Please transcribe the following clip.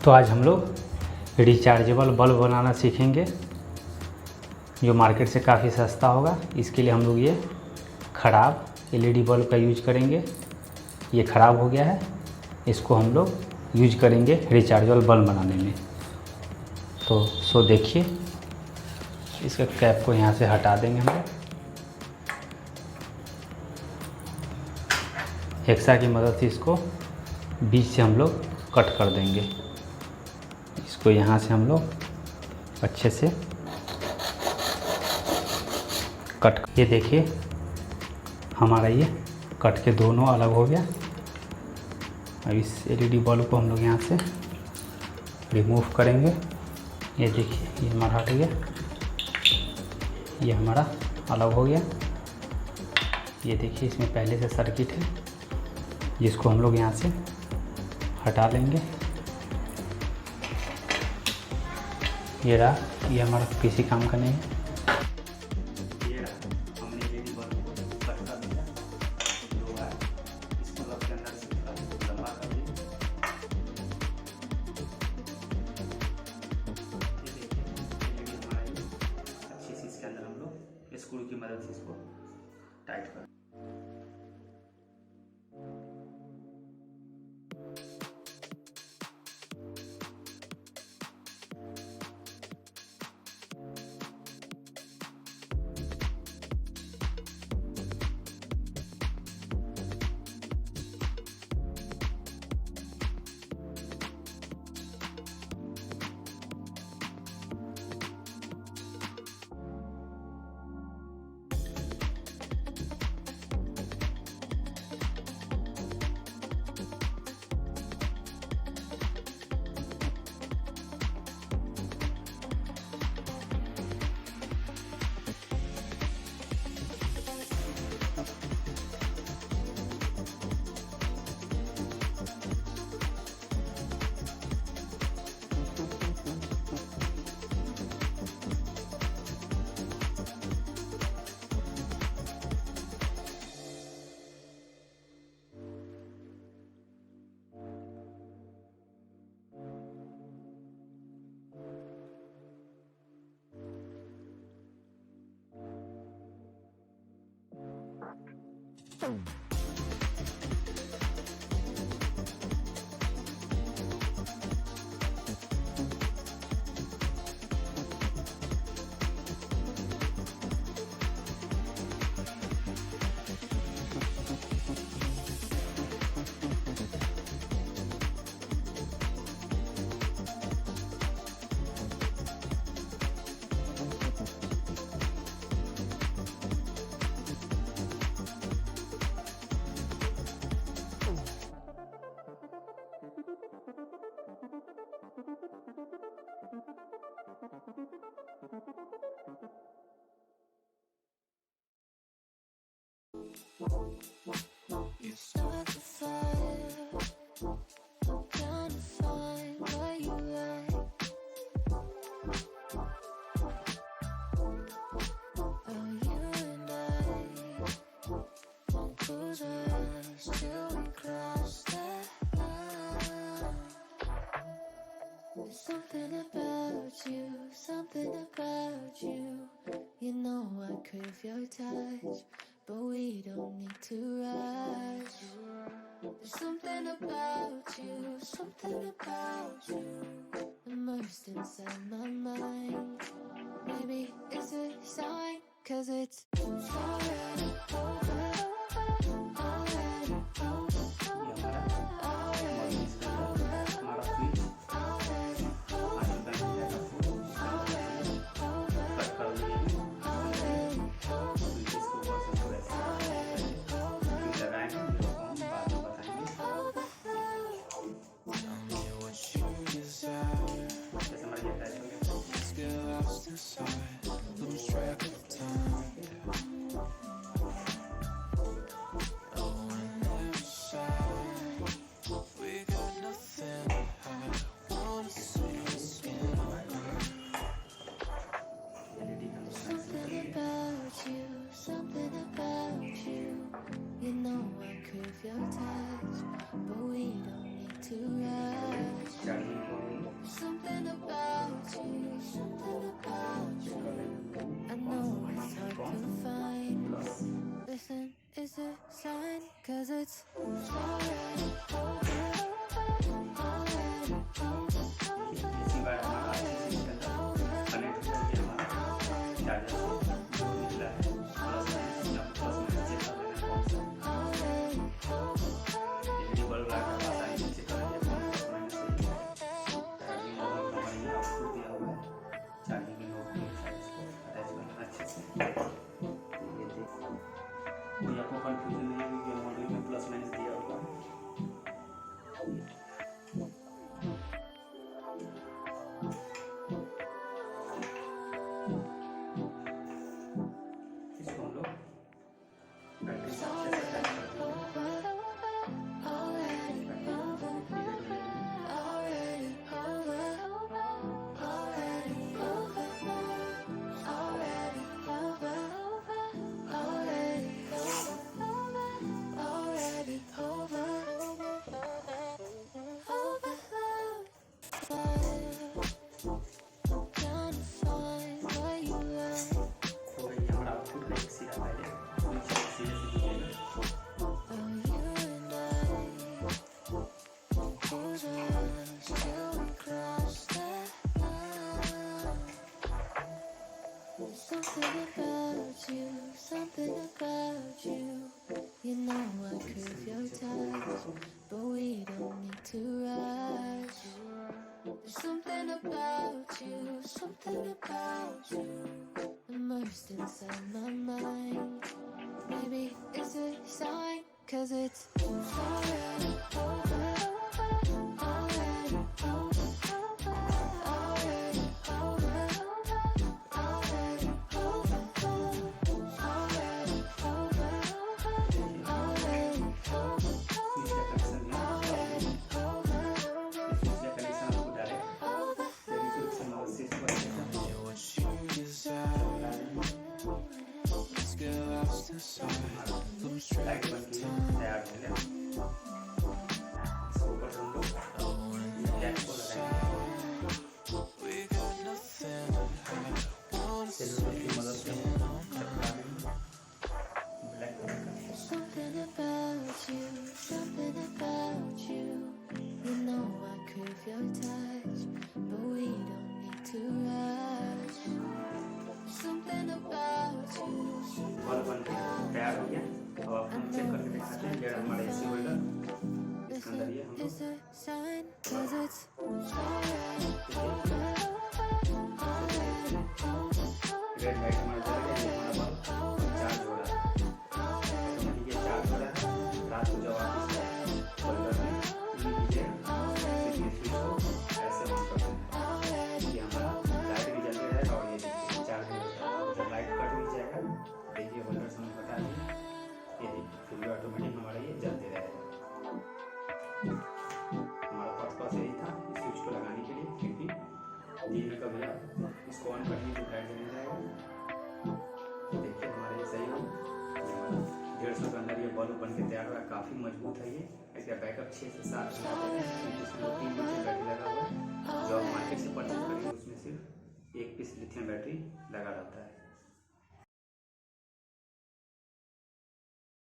तो आज हम लोग रिचार्जेबल बल्ब बनाना सीखेंगे जो मार्केट से काफ़ी सस्ता होगा। इसके लिए हम लोग ये ख़राब एलईडी बल्ब का यूज करेंगे। ये ख़राब हो गया है, इसको हम लोग यूज करेंगे रिचार्जेबल बल्ब बनाने में। तो देखिए, इसका कैप को यहाँ से हटा देंगे हम लोग। हेक्सा की मदद से इसको बीच से हम लोग कट कर देंगे। इसको यहाँ से हम लोग अच्छे से कट, ये देखिए हमारा ये कट के दोनों अलग हो गया। अब इस एलईडी बल्ब को हम लोग यहाँ से रिमूव करेंगे। ये देखिए, ये हमारा हट गया, ये हमारा अलग हो गया। ये देखिए, इसमें पहले से सर्किट है जिसको हम लोग यहाँ से हटा लेंगे। ये रहा, ये हमारा किसी काम का नहीं है। ये रहा, हमने एलईडी बल्ब को कट कर दिया। जो है इसको बल्ब के अंदर से लंबा कर दिया। ये देखिए, एलईडी हमारा ये अच्छी सी इसके अंदर हम लोग स्क्रू की मदद से इसको टाइट कर। You start the fire, I'm trying to find what you like. Oh, you and I won't close our eyes till we cross that line. There's something about you, something about you. You know I crave your touch, but we don't need to rush. There's something about you, something about you, immersed inside my mind. Maybe it's a sign, 'cause it's already over, already over, already over, already sign? 'Cause it's already over. इसी बार हमारा अच्छे से connect करके हमारा charger से जो निकला है प्लस माइनस चेक कर लेना कौन सा एलईडी बल्ब लगा कर आसानी से चेक कर लेंगे कौन प्लस माइनस सही है। चार्जिंग मोड में हमारे ये आउटपुट दिया हुआ है, चार्जिंग के नोट के साथ इसको अटैच करना अच्छे से। ये देखिए कोई आपको कंफ्यूजन नहीं है कि मॉडल में प्लस माइनस दिया हुआ है। इसको हम लोग बैटरी से अच्छे से अटैच कर देंगे। तो ये हमारा आउटपुट है, एक सीधा पहले नीचे सीधे से दिखेगा। Something about you. You know I crave your touch, but we don't need to rush. There's something about you, immersed inside my mind. Maybe it's a sign, 'cause it's already over. Already over. Already over. Already over. Already over. Already over. इसका connection इसका connection आपको direct telephone से मदद से इसको अच्छे से What you desire, let's get lost inside. Lose track light बन of के time. तैयार हो गया। इसके ऊपर हम लोग टैप को लगाएंगे, We got nothing to hide. Wanna cellular की मदद से हम चिपका देंगे ब्लैक कलर का। Something about you. You know I crave your touch, but we don't need to rush. Something about you. Bulb बन के तैयार हो गया। अब आप हम चेक करके दिखाते हैं। ये हमारा एसी होल्डर इसके अंदर ये हम It's लोग a sign, 'cause it's already over. Red light हमारा जल गया, ये हमारा बल्ब चार्ज हो रहा है। ऑटोमेटिक ये चार्ज हो रहा है। रात को जब आप इस होल्डर में कीजिएगा फिर ये स्विच को ऐसे ऑन कर देना, ये हमारा लाइट भी जलते रहेगा और ये देखिए चार्ज हो जाएगा। जब लाइट कट भी जाएगा देखिए होल्डर से हम हटा देंगे, ये देखिए फिर भी ऑटोमेटिक हमारा ये जलते रहेगा। हमारा पर्पस यही था इस स्विच को लगाने के लिए, फिर भी दिन में कभी आप इसको ऑन करेंगे तो लाइट जलने जाएगा। देखिए हमारा ये सही हो 150 के अंदर ये बल्ब बन के तैयार हुआ है। काफ़ी मजबूत है ये, इसका बैकअप 6 से 7 घंटे है। इसमें 3 लिथियम बैटरी लगा हुआ है। जो आप मार्केट से परचेज करेंगे उसमें सिर्फ 1 पीस लिथियम बैटरी लगा रहता है।